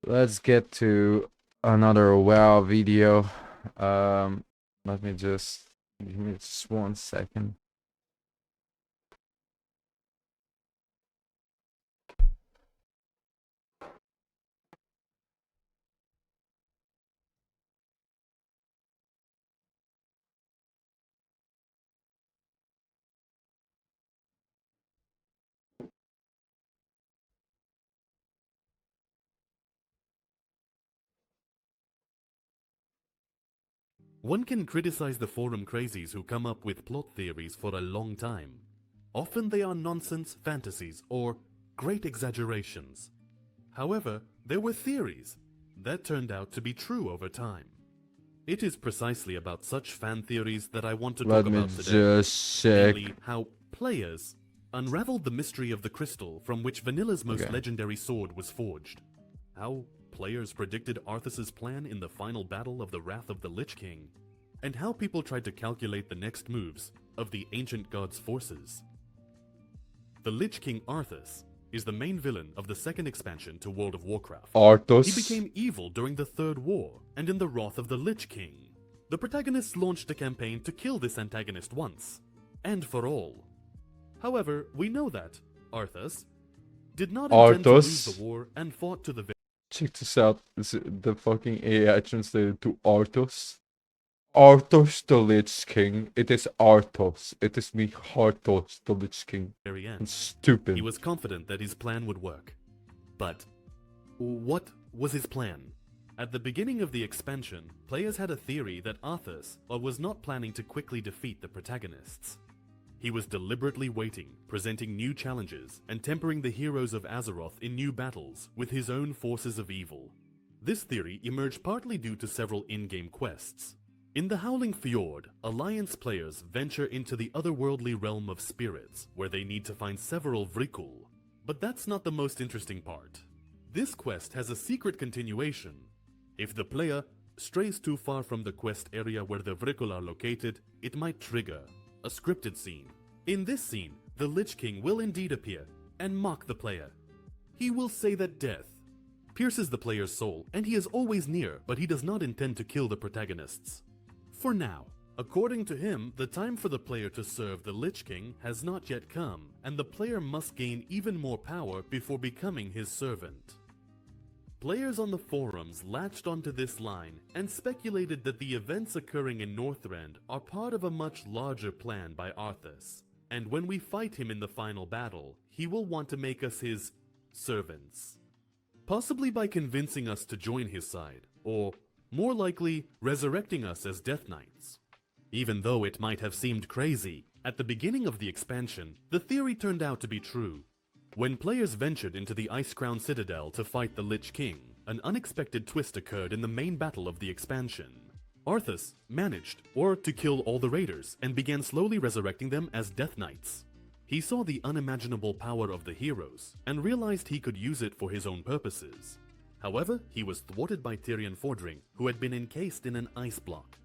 Let's get to another WoW video. Um, Let me just give me just 1 second. One can criticize the forum crazies who come up with plot theories for a long time. Often they are nonsense fantasies or great exaggerations. However, there were theories that turned out to be true over time. It is precisely about such fan theories that I want to Let talk me about today. just check. Namely, how players unraveled the mystery of the crystal from which Vanilla's most legendary sword was forged. How players predicted Arthas's plan in the final battle of the Wrath of the Lich King, and how people tried to calculate the next moves of the ancient god's forces. The Lich King Arthas is the main villain of the second expansion to World of Warcraft. Arthas. He became evil during the Third War and in the Wrath of the Lich King. The protagonists launched a campaign to kill this antagonist once and for all. However, we know that Arthas did not intend to lose the war and fought to the very Check this out. This is the fucking AI translated to Arthas. Arthas the Lich King. It is Arthas. It is me, Arthas the Lich King. end. It's stupid. He was confident that his plan would work. But what was his plan? At the beginning of the expansion, players had a theory that Arthas was not planning to quickly defeat the protagonists. He was deliberately waiting, presenting new challenges, and tempering the heroes of Azeroth in new battles with his own forces of evil. This theory emerged partly due to several in-game quests. In the Howling Fjord, Alliance players venture into the otherworldly realm of spirits, where they need to find several Vrikul. But that's not the most interesting part. This quest has a secret continuation. If the player strays too far from the quest area where the Vrikul are located, it might trigger a scripted scene. In this scene, the Lich King will indeed appear and mock the player. He will say that death pierces the player's soul, and he is always near, but he does not intend to kill the protagonists. For now, according to him, the time for the player to serve the Lich King has not yet come, and the player must gain even more power before becoming his servant. Players on the forums latched onto this line and speculated that the events occurring in Northrend are part of a much larger plan by Arthas, and when we fight him in the final battle, he will want to make us his servants. Possibly by convincing us to join his side, or more likely, resurrecting us as Death Knights. Even though it might have seemed crazy, at the beginning of the expansion, the theory turned out to be true. When players ventured into the Ice-Crown Citadel to fight the Lich King, an unexpected twist occurred in the main battle of the expansion. Arthas managed to kill all the raiders and began slowly resurrecting them as Death Knights. He saw the unimaginable power of the heroes and realized he could use it for his own purposes. However, he was thwarted by Tyrion Fordring, who had been encased in an ice block.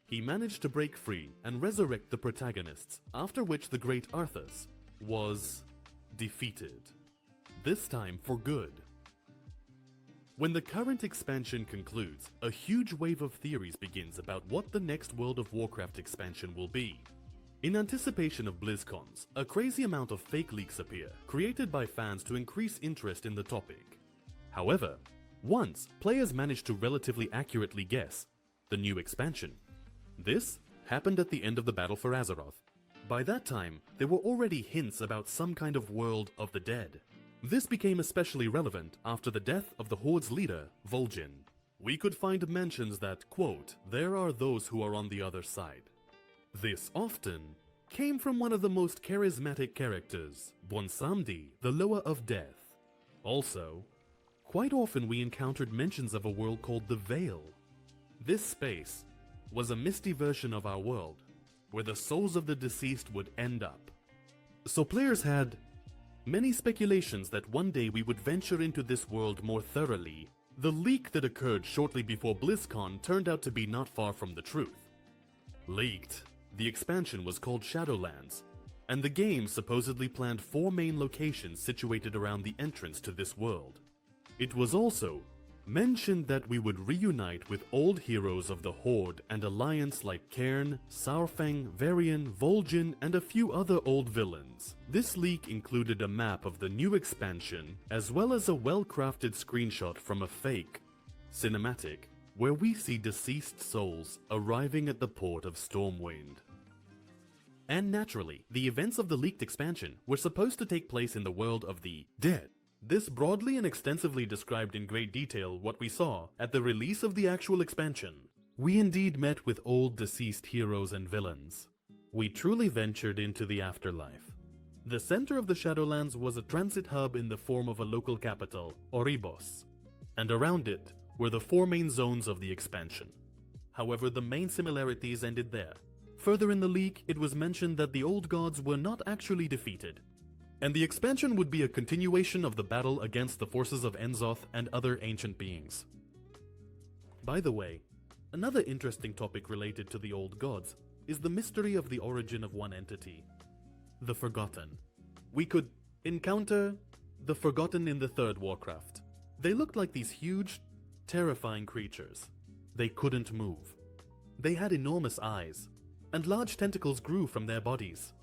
He managed to break free and resurrect the protagonists, after which the great Arthas was defeated. This time for good. When the current expansion concludes, a huge wave of theories begins about what the next World of Warcraft expansion will be. In anticipation of BlizzCons, a crazy amount of fake leaks appear, created by fans to increase interest in the topic. However, once players managed to relatively accurately guess the new expansion. This happened at the end of the battle for Azeroth. By that time, there were already hints about some kind of world of the dead. This became especially relevant after the death of the Horde's leader, Vol'jin. We could find mentions that, quote, there are those who are on the other side. This often came from one of the most charismatic characters, Bwonsamdi, the Lower of Death. Also, quite often we encountered mentions of a world called the Veil. This space was a misty version of our world, where the souls of the deceased would end up. So players had many speculations that one day we would venture into this world more thoroughly. The leak that occurred shortly before BlizzCon turned out to be not far from the truth. Leaked, the expansion was called Shadowlands, and the game supposedly planned 4 main locations situated around the entrance to this world. It was also mentioned that we would reunite with old heroes of the Horde and Alliance like Cairn, Saurfang, Varian, Vol'jin, and a few other old villains. This leak included a map of the new expansion, as well as a well-crafted screenshot from a fake cinematic, where we see deceased souls arriving at the port of Stormwind. And naturally, the events of the leaked expansion were supposed to take place in the world of the dead. This broadly and extensively described in great detail what we saw at the release of the actual expansion. We indeed met with old deceased heroes and villains. We truly ventured into the afterlife. The center of the Shadowlands was a transit hub in the form of a local capital, Oribos, and around it were the 4 main zones of the expansion. However, the main similarities ended there. Further in the leak, it was mentioned that the old gods were not actually defeated, and the expansion would be a continuation of the battle against the forces of Enzoth and other ancient beings. By the way, another interesting topic related to the old gods is the mystery of the origin of one entity, the Forgotten. We could encounter the Forgotten in the 3rd Warcraft. They looked like these huge, terrifying creatures. They couldn't move. They had enormous eyes, and large tentacles grew from their bodies.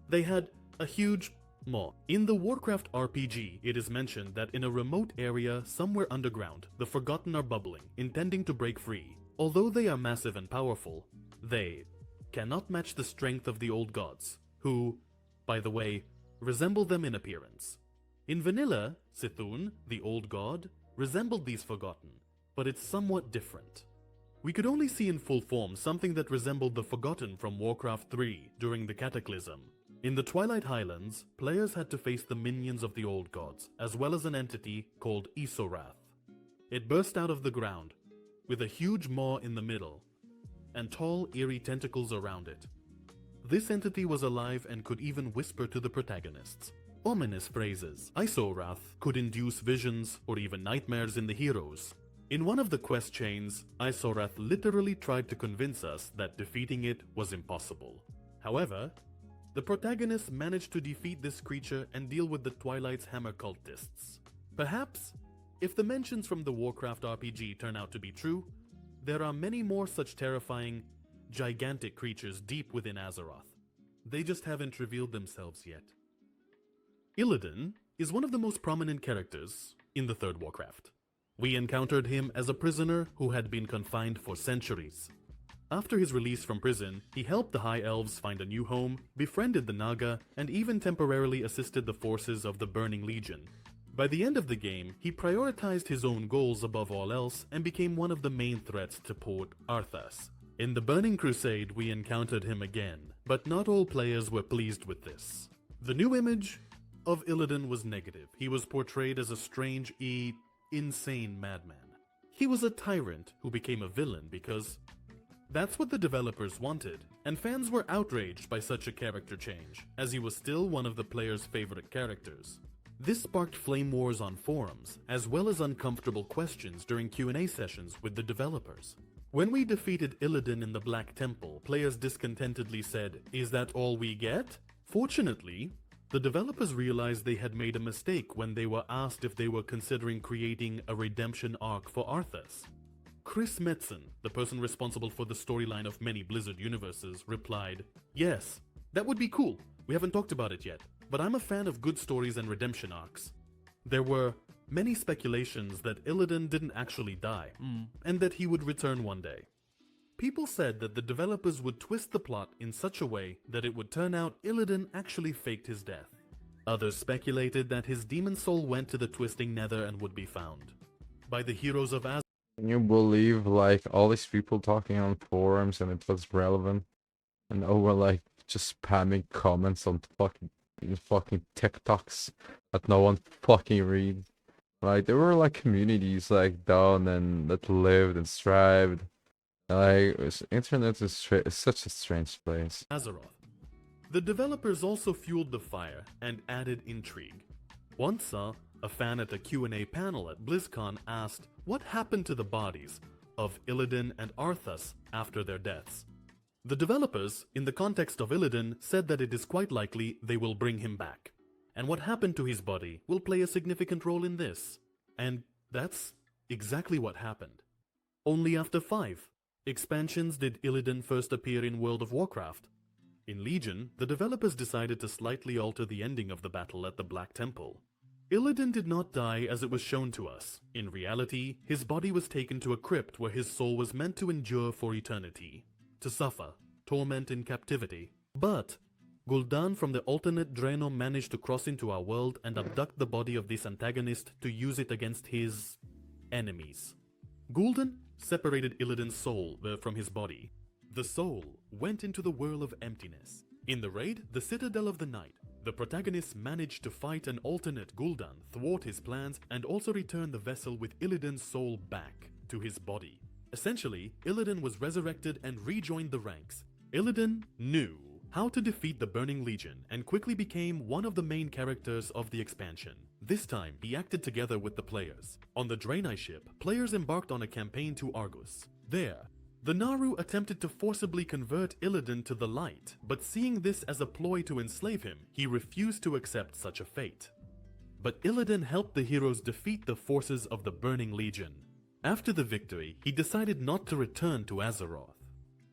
They had a huge maw. In the Warcraft RPG, it is mentioned that in a remote area somewhere underground, the Forgotten are bubbling, intending to break free. Although they are massive and powerful, they cannot match the strength of the old gods, who, by the way, resemble them in appearance. In vanilla, Sithun, the old god, resembled these Forgotten, but it's somewhat different. We could only see in full form something that resembled the Forgotten from Warcraft 3 during the Cataclysm. In the Twilight Highlands, players had to face the minions of the old gods, as well as an entity called Isorath. It burst out of the ground, with a huge maw in the middle, and tall, eerie tentacles around it. This entity was alive and could even whisper to the protagonists. Ominous phrases. Isorath could induce visions or even nightmares in the heroes. In one of the quest chains, Isorath literally tried to convince us that defeating it was impossible. However, the protagonists managed to defeat this creature and deal with the Twilight's Hammer cultists. Perhaps, if the mentions from the Warcraft RPG turn out to be true, there are many more such terrifying, gigantic creatures deep within Azeroth. They just haven't revealed themselves yet. Illidan is one of the most prominent characters in the 3rd Warcraft. We encountered him as a prisoner who had been confined for centuries. After his release from prison, he helped the High Elves find a new home, befriended the Naga, and even temporarily assisted the forces of the Burning Legion. By the end of the game, he prioritized his own goals above all else and became one of the main threats to Port Arthas. In the Burning Crusade, we encountered him again, but not all players were pleased with this. The new image of Illidan was negative. He was portrayed as a strange, insane madman. He was a tyrant who became a villain because that's what the developers wanted, and fans were outraged by such a character change, as he was still one of the players' favorite characters. This sparked flame wars on forums, as well as uncomfortable questions during Q&A sessions with the developers. When we defeated Illidan in the Black Temple, players discontentedly said, "Is that all we get?" Fortunately, the developers realized they had made a mistake when they were asked if they were considering creating a redemption arc for Arthas. Chris Metzen, the person responsible for the storyline of many Blizzard universes, replied, "Yes, that would be cool. We haven't talked about it yet, but I'm a fan of good stories and redemption arcs." There were many speculations that Illidan didn't actually die, and that he would return one day. People said that the developers would twist the plot in such a way that it would turn out Illidan actually faked his death. Others speculated that his demon soul went to the Twisting Nether and would be found by the heroes of Azeroth. Can you believe, like, all these people talking on forums and it was relevant? And over, like, just spamming comments on fucking TikToks that no one fucking reads. Like, there were, like, communities, like, down and that lived and thrived. Like, internet is such a strange place. Azeroth. The developers also fueled the fire and added intrigue. Once a fan at a Q&A panel at BlizzCon asked what happened to the bodies of Illidan and Arthas after their deaths. The developers, in the context of Illidan, said that it is quite likely they will bring him back, and what happened to his body will play a significant role in this. And that's exactly what happened. Only after 5 expansions did Illidan first appear in World of Warcraft. In Legion, the developers decided to slightly alter the ending of the battle at the Black Temple. Illidan did not die as it was shown to us. In reality, his body was taken to a crypt where his soul was meant to endure for eternity, to suffer, torment in captivity. But Gul'dan from the alternate Draenor managed to cross into our world and abduct the body of this antagonist to use it against his enemies. Gul'dan separated Illidan's soul from his body. The soul went into the whirl of emptiness. In the raid, the Citadel of the Night, the protagonists managed to fight an alternate Gul'dan, thwart his plans, and also return the vessel with Illidan's soul back to his body. Essentially, Illidan was resurrected and rejoined the ranks. Illidan knew how to defeat the Burning Legion and quickly became one of the main characters of the expansion. This time, he acted together with the players. On the Draenei ship, players embarked on a campaign to Argus. There, the Naaru attempted to forcibly convert Illidan to the light, but seeing this as a ploy to enslave him, he refused to accept such a fate. But Illidan helped the heroes defeat the forces of the Burning Legion. After the victory, he decided not to return to Azeroth.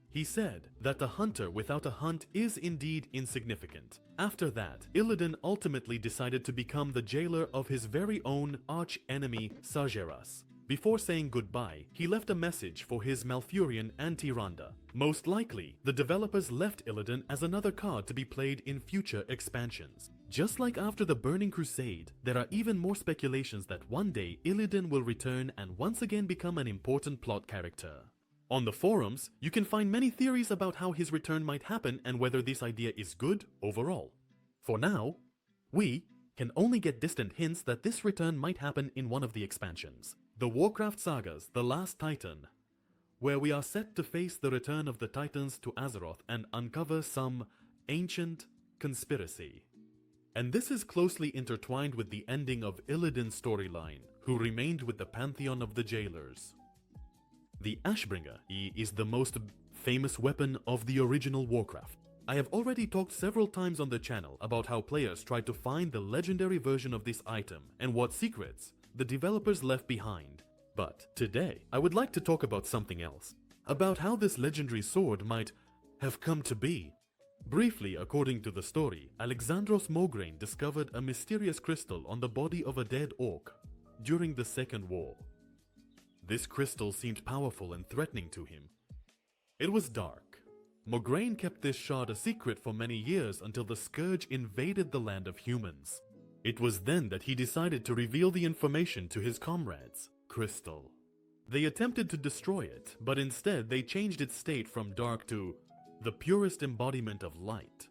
He said that a hunter without a hunt is indeed insignificant. After that, Illidan ultimately decided to become the jailer of his very own arch-enemy Sargeras. Before saying goodbye, he left a message for his Malfurion and Tyrande. Most likely, the developers left Illidan as another card to be played in future expansions. Just like after the Burning Crusade, there are even more speculations that one day Illidan will return and once again become an important plot character. On the forums, you can find many theories about how his return might happen and whether this idea is good overall. For now, we can only get distant hints that this return might happen in one of the expansions. The Warcraft Saga's The Last Titan, where we are set to face the return of the Titans to Azeroth and uncover some ancient conspiracy. And this is closely intertwined with the ending of Illidan's storyline, who remained with the Pantheon of the Jailers. The Ashbringer is the most famous weapon of the original Warcraft. I have already talked several times on the channel about how players tried to find the legendary version of this item and what secrets the developers left behind. But today, I would like to talk about something else, about how this legendary sword might have come to be. Briefly, according to the story, Alexandros Mograine discovered a mysterious crystal on the body of a dead orc during the Second War. This crystal seemed powerful and threatening to him. It was dark. Mograine kept this shard a secret for many years until the Scourge invaded the land of humans. It was then that he decided to reveal the information to his comrades, Crystal. They attempted to destroy it, but instead they changed its state from dark to the purest embodiment of light.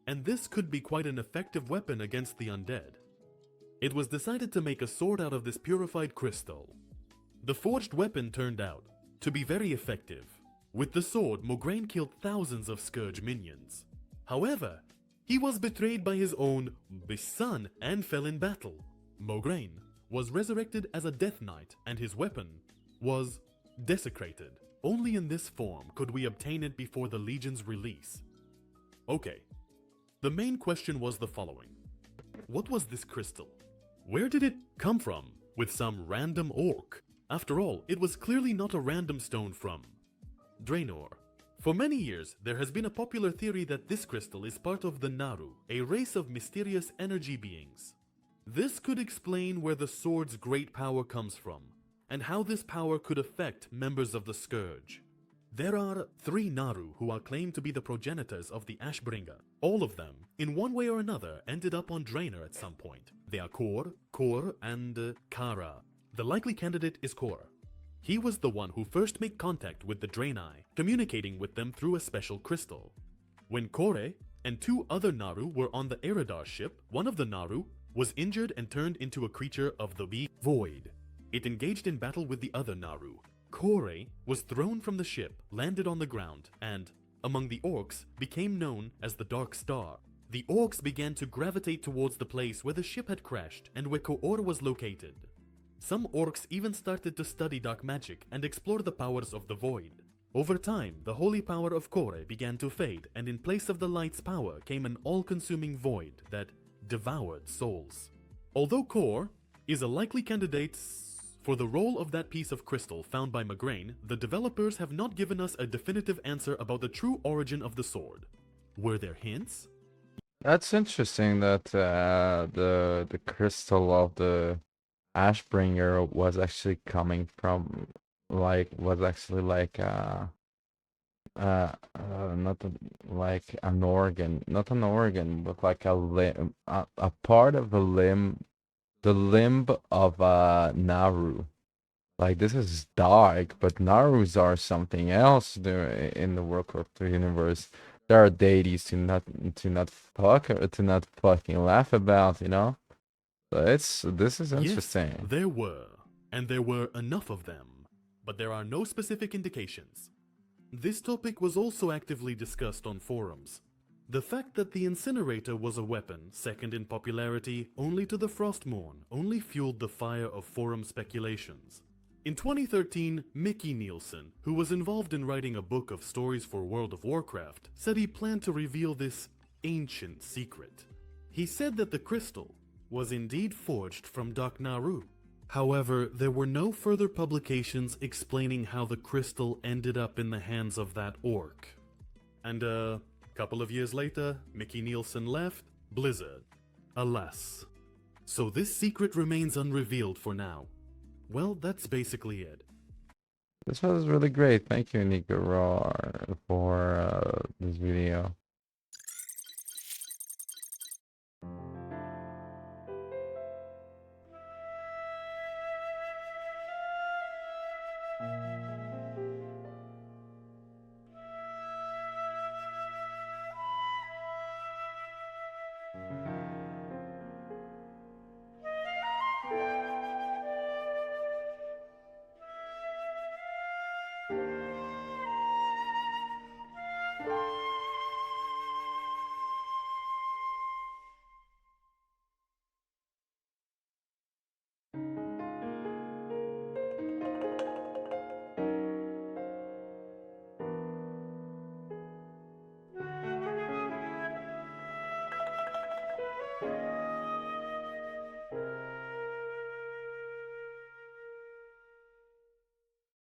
And this could be quite an effective weapon against the undead. It was decided to make a sword out of this purified crystal. The forged weapon turned out to be very effective. With the sword, Mograine killed thousands of Scourge minions. However, he was betrayed by his own son and fell in battle. Mograine was resurrected as a Death Knight and his weapon was desecrated. Only in this form could we obtain it before the Legion's release. Okay, the main question was the following. What was this crystal? Where did it come from? With some random orc? After all, it was clearly not a random stone from Draenor. For many years, there has been a popular theory that this crystal is part of the Naaru, a race of mysterious energy beings. This could explain where the sword's great power comes from, and how this power could affect members of the Scourge. There are 3 Naaru who are claimed to be the progenitors of the Ashbringer. All of them, in one way or another, ended up on Draenor at some point. They are Kor, and Kara. The likely candidate is Kor. He was the one who first made contact with the Draenei, communicating with them through a special crystal. When Kore and 2 other Naaru were on the Eredar ship, one of the Naaru was injured and turned into a creature of the Void. It engaged in battle with the other Naaru. Kore was thrown from the ship, landed on the ground, and, among the orcs, became known as the Dark Star. The orcs began to gravitate towards the place where the ship had crashed and where Kor was located. Some orcs even started to study dark magic and explore the powers of the Void. Over time, the holy power of Kore began to fade, and in place of the light's power came an all-consuming void that devoured souls. Although Kor is a likely candidate For the role of that piece of crystal found by Migraine, the developers have not given us a definitive answer about the true origin of the sword. Were there hints? That's interesting that the crystal of the Ashbringer was actually coming from not like an organ, not an organ, but like a limb, a part of the limb of Naru. Like this is dark, but Narus are something else there in the Warcraft universe. There are deities to not fucking laugh about, you know? So this is Yes, interesting. there were, and there were enough of them, but there are no specific indications. This topic was also actively discussed on forums. The fact that the incinerator was a weapon, second in popularity only to the Frostmourne, only fueled the fire of forum speculations. In 2013, Mickey Nielsen, who was involved in writing a book of stories for World of Warcraft, said he planned to reveal this ancient secret. He said that the crystal was indeed forged from Doc Naru. However, there were no further publications explaining how the crystal ended up in the hands of that orc. And a couple of years later, Mickey Nielsen left Blizzard. Alas. So this secret remains unrevealed for now. Well, that's basically it. This was really great. Thank you, Nico Raw, for this video.